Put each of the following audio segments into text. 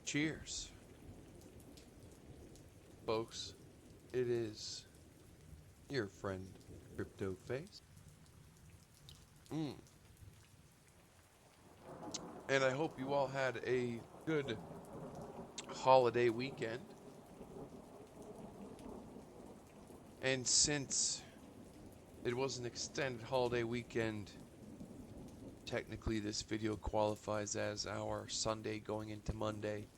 Cheers. Folks, it is your friend CryptoFace. And I hope you all had a good holiday weekend. And since it was an extended holiday weekend, technically this video qualifies as our Sunday going into Monday.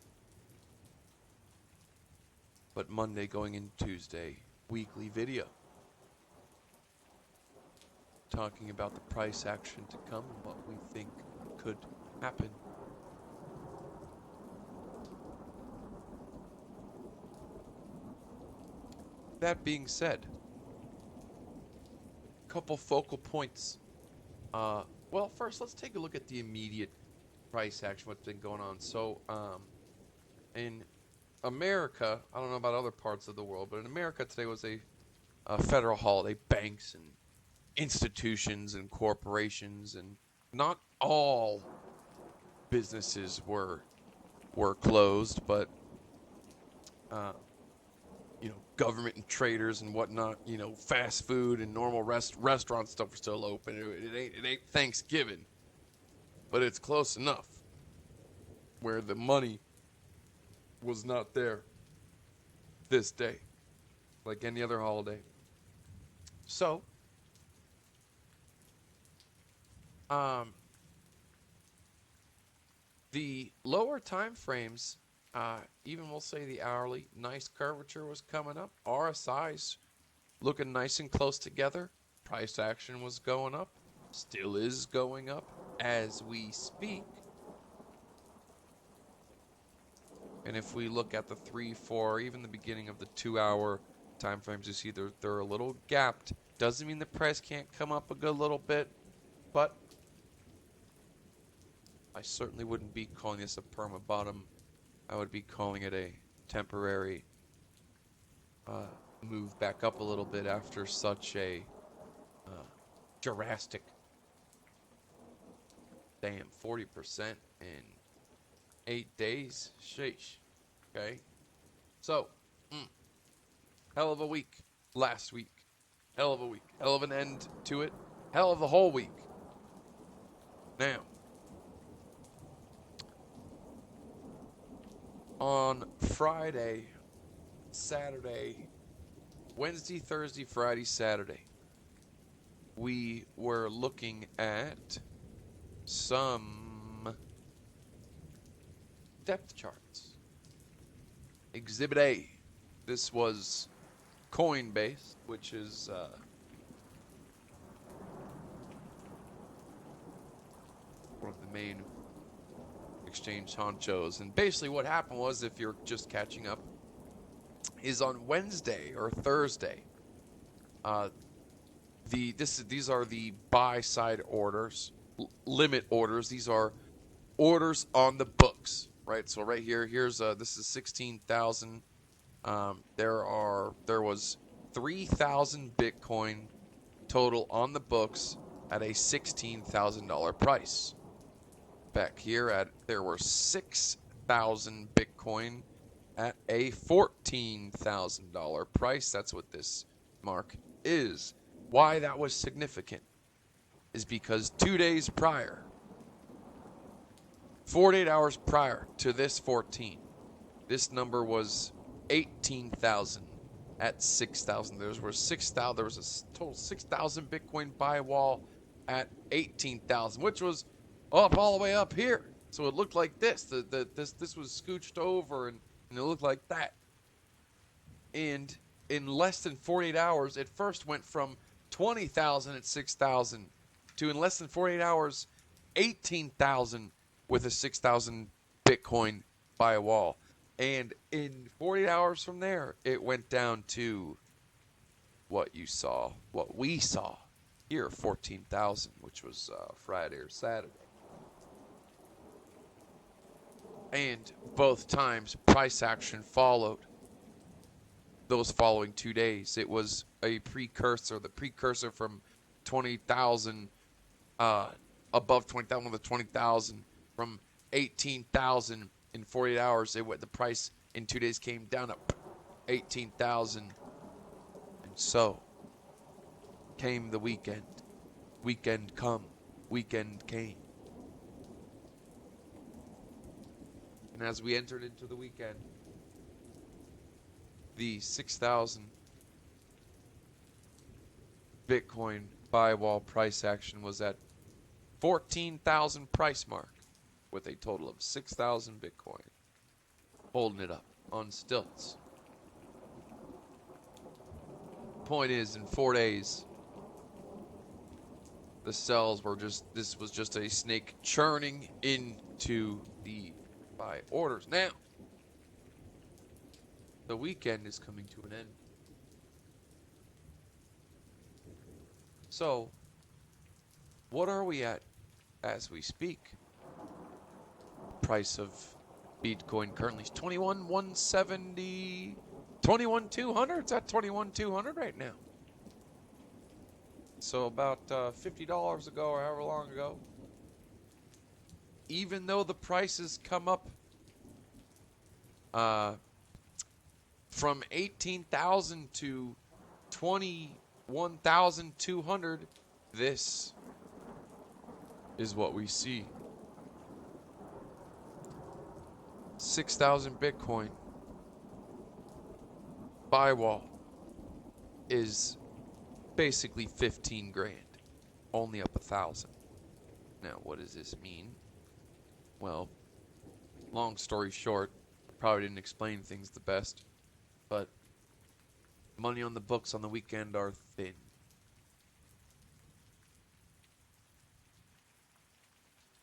But Monday going into Tuesday, weekly video. Talking about the price action to come and what we think could happen. That being said, a couple focal points. Well, first, let's take a look at the immediate price action, what's been going on. So, in America, I don't know about other parts of the world, but in America today was a federal holiday. Banks and institutions and corporations and not all businesses were closed, but government and traders and whatnot, fast food and normal restaurant stuff are still open. It ain't Thanksgiving, but it's close enough where the money was not there this day like any other holiday. So the lower time frames, even we'll say the hourly, nice curvature was coming up. RSI's looking nice and close together. Price action was going up. Still is going up as we speak. And if we look at the 3, 4, even the beginning of the 2-hour time frames, you see they're a little gapped. Doesn't mean the price can't come up a good little bit, but I certainly wouldn't be calling this a perma bottom. I would be calling it a temporary move back up a little bit after such a drastic, 40% in 8 days. Sheesh. Okay. So, hell of a week last week. Hell of a week. Hell of an end to it. Hell of the whole week. Now, on Friday, Saturday, Wednesday, Thursday, Friday, Saturday, we were looking at some depth charts. Exhibit A. This was Coinbase, which is one of the main exchange honchos. And basically what happened was, if you're just catching up, is on Wednesday or Thursday, these are the buy side orders, limit orders. These are orders on the books, right? So right here, this is 16,000. There was 3,000 Bitcoin total on the books at a $16,000 price. Back here there were 6,000 Bitcoin at a $14,000 price. That's what this mark is. Why that was significant is because 2 days prior, 48 hours prior to this 14, this number was 18,000 at 6,000. There was a total 6,000 Bitcoin buy wall at 18,000, which was up all the way up here. So it looked like this. This was scooched over and it looked like that. And in less than 48 hours, it first went from 20,000 at 6,000 to, in less than 48 hours, 18,000 with a 6,000 Bitcoin buy wall. And in 48 hours from there, it went down to what we saw here, 14,000, which was Friday or Saturday. And both times, price action followed those following 2 days. It was the precursor from 20,000, above 20,000, with 20,000, from 18,000 in 48 hours, the price in 2 days came down to 18,000. And so came the weekend. Weekend come. Weekend came. And as we entered into the weekend, the 6,000 Bitcoin buy wall price action was at 14,000 price mark, with a total of 6,000 Bitcoin, holding it up on stilts. Point is, in 4 days, the sells were this was just a snake churning into the buy orders. Now, the weekend is coming to an end. So, what are we at as we speak? Price of Bitcoin currently is 21,170, 21,200. It's at 21,200 right now. So about $50 ago, or however long ago, even though the prices come up from 18,000 to 21,200, this is what we see. 6,000 Bitcoin buy wall is basically 15 grand, only up 1,000. Now, what does this mean? Well, long story short, probably didn't explain things the best, but money on the books on the weekend are thin.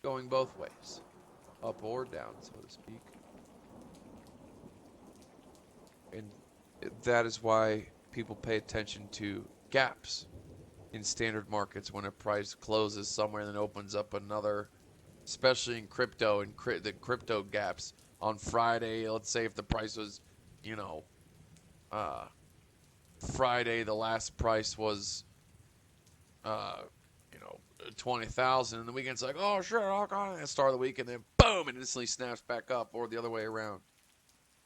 Going both ways, up or down, so to speak. And that is why people pay attention to gaps in standard markets when a price closes somewhere and then opens up another, especially in crypto and the crypto gaps on Friday. Let's say if the price was, Friday the last price was 20,000, and the weekend's like, oh sure, I'll go and start of the week, and then boom, it instantly snaps back up, or the other way around,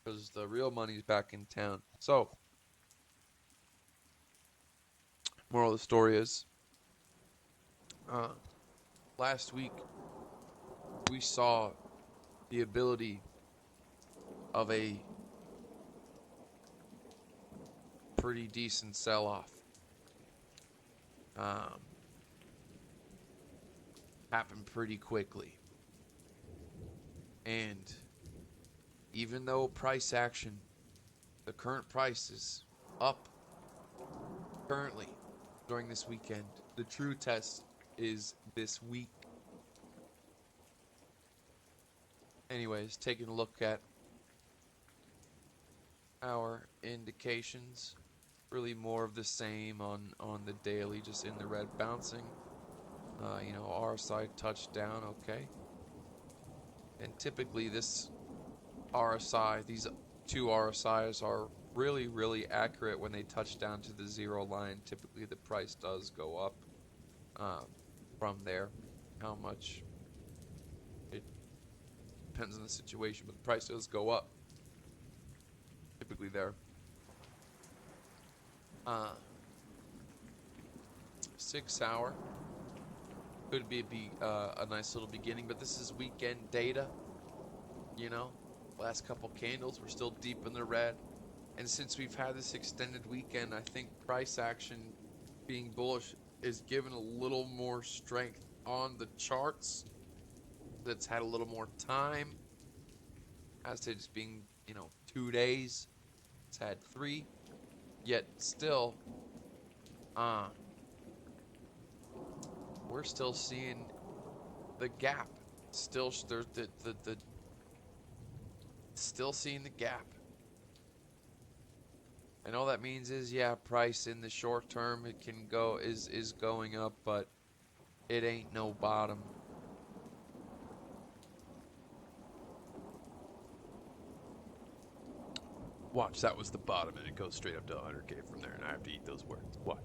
because the real money's back in town. So, moral of the story is, last week we saw the ability of a pretty decent sell-off happen pretty quickly. And even though price action, the current price is up currently during this weekend, the true test is this week. Anyways, taking a look at our indications, really more of the same on the daily, just in the red, bouncing. RSI touchdown, okay. And typically this RSI, these two RSIs are really, really accurate when they touch down to the zero line. Typically the price does go up from there. How much? It depends on the situation, but the price does go up. Typically there. 6 hour could be a nice little beginning, but this is weekend data. Last couple candles, we're still deep in the red, and since we've had this extended weekend, I think price action being bullish is given a little more strength on the charts. That's had a little more time, as to just being 2 days. It's had 3, yet still we're still seeing the gap. Still there's the still seeing the gap. And all that means is, yeah, price in the short term it can go is going up, but it ain't no bottom. Watch, that was the bottom, and it goes straight up to 100K from there, and I have to eat those words. Watch.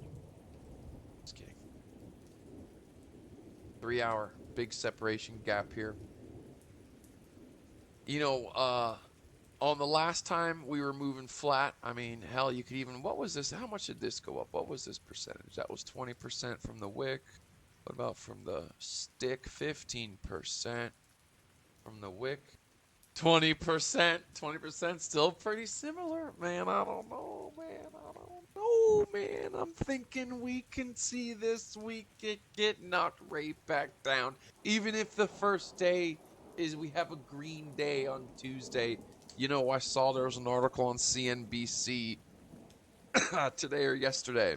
Just kidding. 3 hour big separation gap here. You know, on the last time we were moving flat, I mean, hell, you could even, what was this? How much did this go up? What was this percentage? That was 20% from the wick. What about from the stick? 15% from the wick. 20%. 20% still pretty similar. Man, I don't know, man. I don't know, man. I'm thinking we can see this week get knocked right back down. Even if the first day is we have a green day on Tuesday. You know, I saw there was an article on CNBC today or yesterday.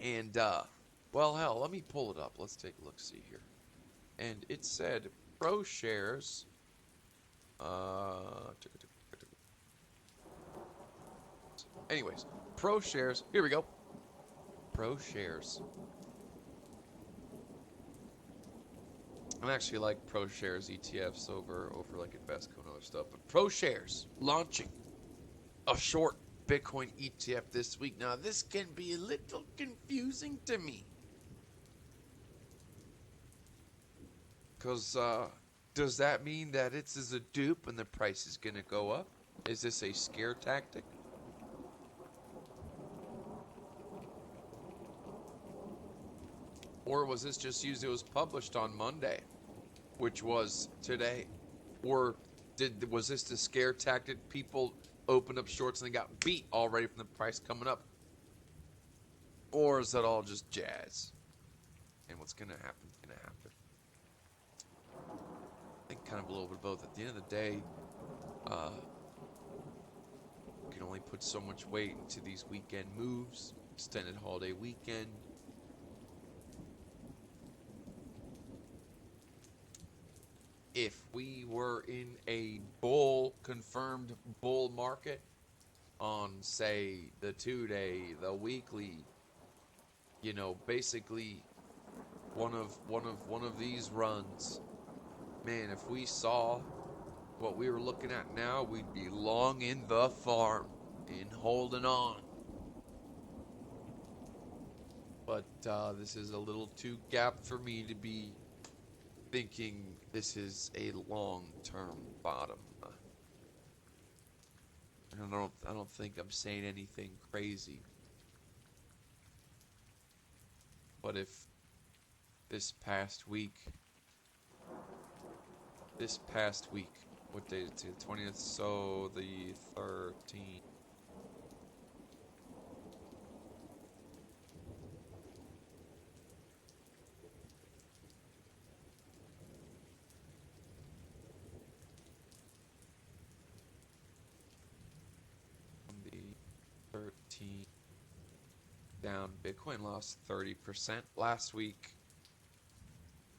And, well, hell, let me pull it up. Let's take a look, see here. And it said pro shares. Anyways, pro shares. Here we go. Pro shares. I actually like pro shares ETFs over like Invesco and other stuff. But pro shares launching a short Bitcoin ETF this week. Now this can be a little confusing to me. Because does that mean that it's a dupe and the price is going to go up? Is this a scare tactic? Or was this just used? It was published on Monday, which was today. Or was this the scare tactic? People opened up shorts and they got beat already from the price coming up. Or is that all just jazz? And what's going to happen is going to happen. I think kind of a little bit of both. At the end of the day, you can only put so much weight into these weekend moves. Extended holiday weekend. If we were in a confirmed bull market on, say, the 2-day, the weekly, you know, basically one of these runs, man, if we saw what we were looking at now, we'd be long in the farm and holding on. But this is a little too gap for me to be thinking this is a long-term bottom. I don't think I'm saying anything crazy. But if this past week, what day is it? The 20th, so the 13th. The 13th down, Bitcoin lost 30% last week.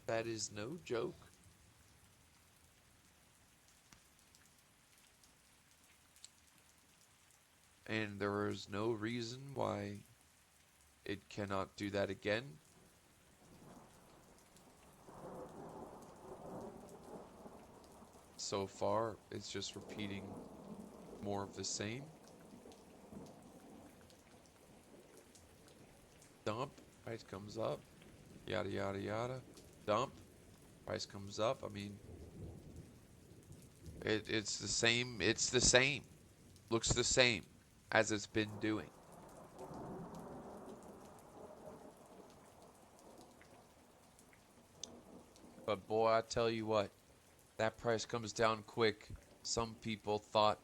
That is no joke. And there is no reason why it cannot do that again. So far, it's just repeating more of the same. Dump, price comes up, yada yada yada. Dump, price comes up. I mean, it's the same. It's the same. Looks the same as it's been doing. But boy, I tell you what, that price comes down quick. Some people thought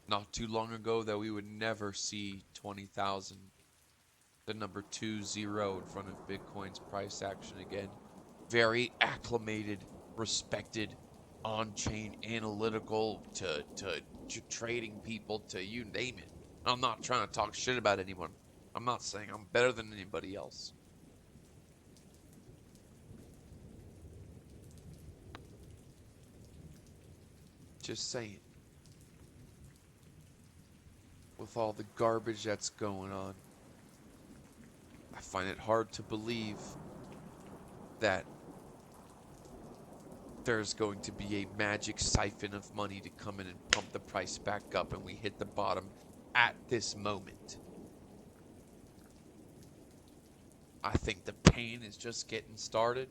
not too long ago that we would never see 20,000, the number 20 in front of Bitcoin's price action again. Very acclimated, respected, on-chain analytical to trading people, to you name it. I'm not trying to talk shit about anyone. I'm not saying I'm better than anybody else. Just saying. With all the garbage that's going on, I find it hard to believe that there's going to be a magic siphon of money to come in and pump the price back up and we hit the bottom at this moment. I think the pain is just getting started.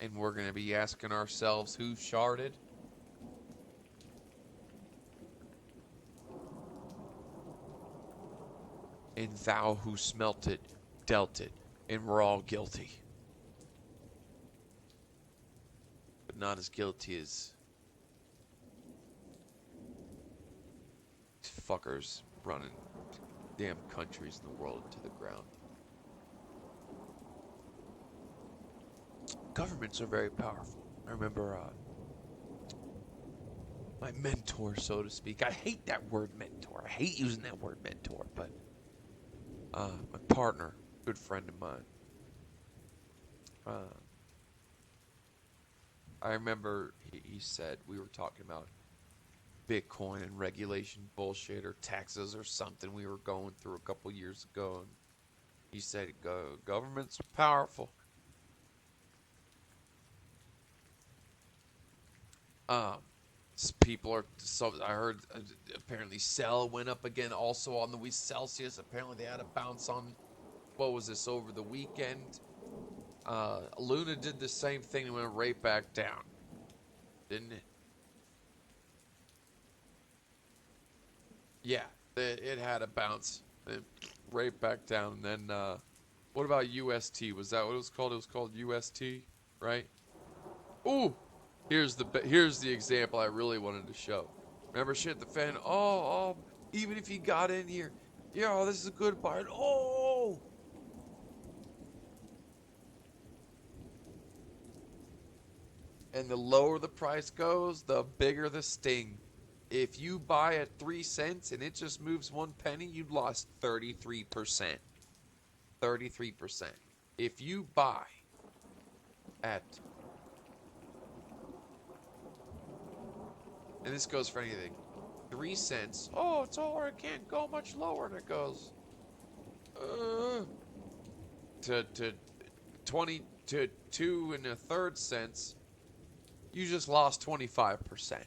And we're going to be asking ourselves, who sharded? And thou who smelt it, dealt it, and we're all guilty. But not as guilty as these fuckers running damn countries in the world into the ground. Governments are very powerful. I remember my mentor, so to speak. I hate that word mentor. I hate using that word mentor, but my partner, good friend of mine. I remember he said, we were talking about Bitcoin and regulation bullshit or taxes or something we were going through a couple years ago, and he said, governments are powerful. People are, so I heard apparently Cell went up again also on the week. Celsius, apparently they had a bounce on, what was this, over the weekend. Luna did the same thing and went right back down, didn't it? Yeah, it had a bounce, right back down. And then what about UST? Was that what it was called? It was called UST, right? Ooh, here's the example I really wanted to show. Remember shit the fan? Oh, even if you got in here, yeah, this is a good buy. Oh, and the lower the price goes, the bigger the sting. If you buy at 3 cents and it just moves 1 penny, you lost 33%. 33%. If you buy at, and this goes for anything, 3 cents, oh, it's all right, it can't go much lower, and it goes to 20 to 2 1/3 cents, you just lost 25%.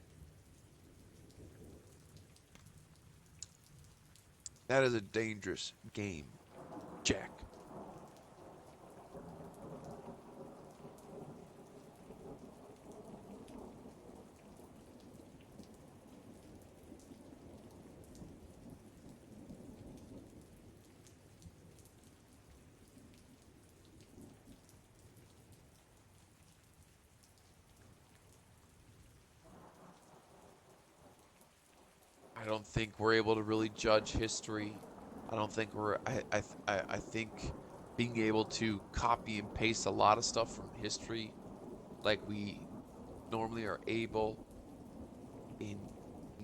That is a dangerous game, Jack. I don't think we're able to really judge history. I don't think we're. I think being able to copy and paste a lot of stuff from history, like we normally are able in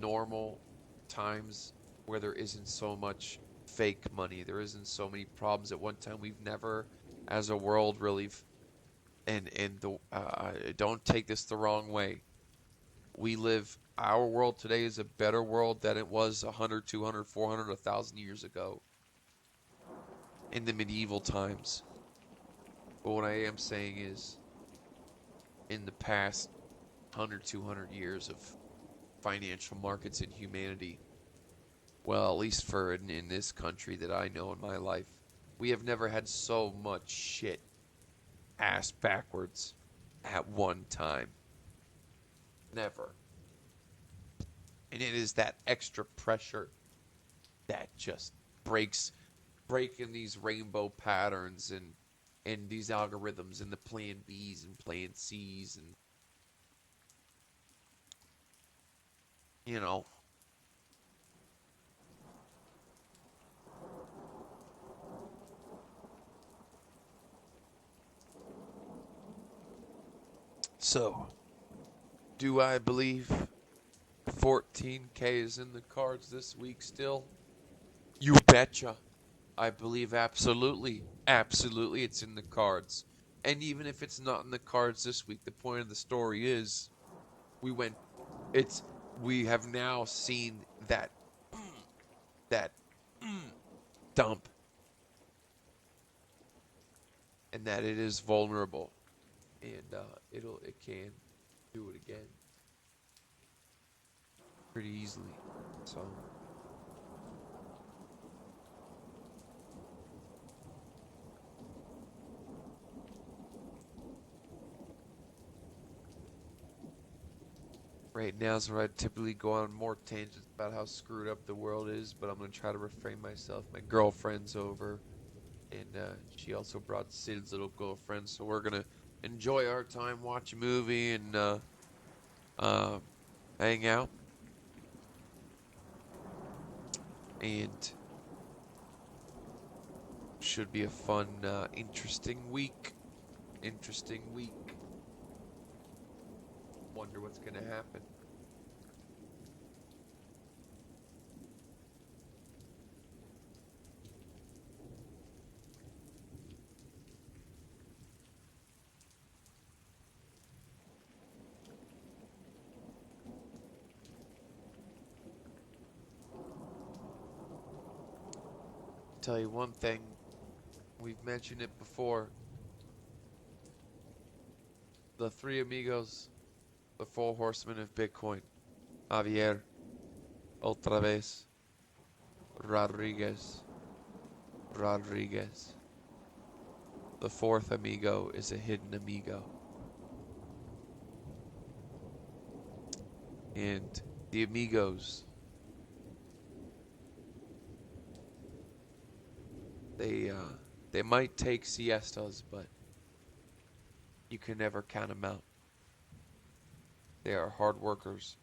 normal times where there isn't so much fake money, there isn't so many problems. At one time, we've never, as a world, really. And the don't take this the wrong way. We live, our world today is a better world than it was 100, 200, 400, 1,000 years ago in the medieval times. But what I am saying is, in the past 100, 200 years of financial markets in humanity, well, at least for in this country that I know in my life, we have never had so much shit ass backwards at one time. Never. And it is that extra pressure that just breaking these rainbow patterns and these algorithms and the plan Bs and plan Cs and, you know. So, do I believe 14K is in the cards this week still? You betcha. I believe absolutely it's in the cards. And even if it's not in the cards this week, the point of the story is we have now seen that dump, and that it is vulnerable, and it can do it again pretty easily. So Right now is where I typically go on more tangents about how screwed up the world is, but I'm going to try to refrain myself. My girlfriend's over, and she also brought Sid's little girlfriend, so we're going to enjoy our time, watch a movie, and uh, hang out. And should be a fun, interesting week. Interesting week. Wonder what's going to happen. Tell you one thing, we've mentioned it before. The three amigos, the four horsemen of Bitcoin. Javier, otra vez, Rodriguez. The fourth amigo is a hidden amigo. And the amigos, they might take siestas, but you can never count them out. They are hard workers.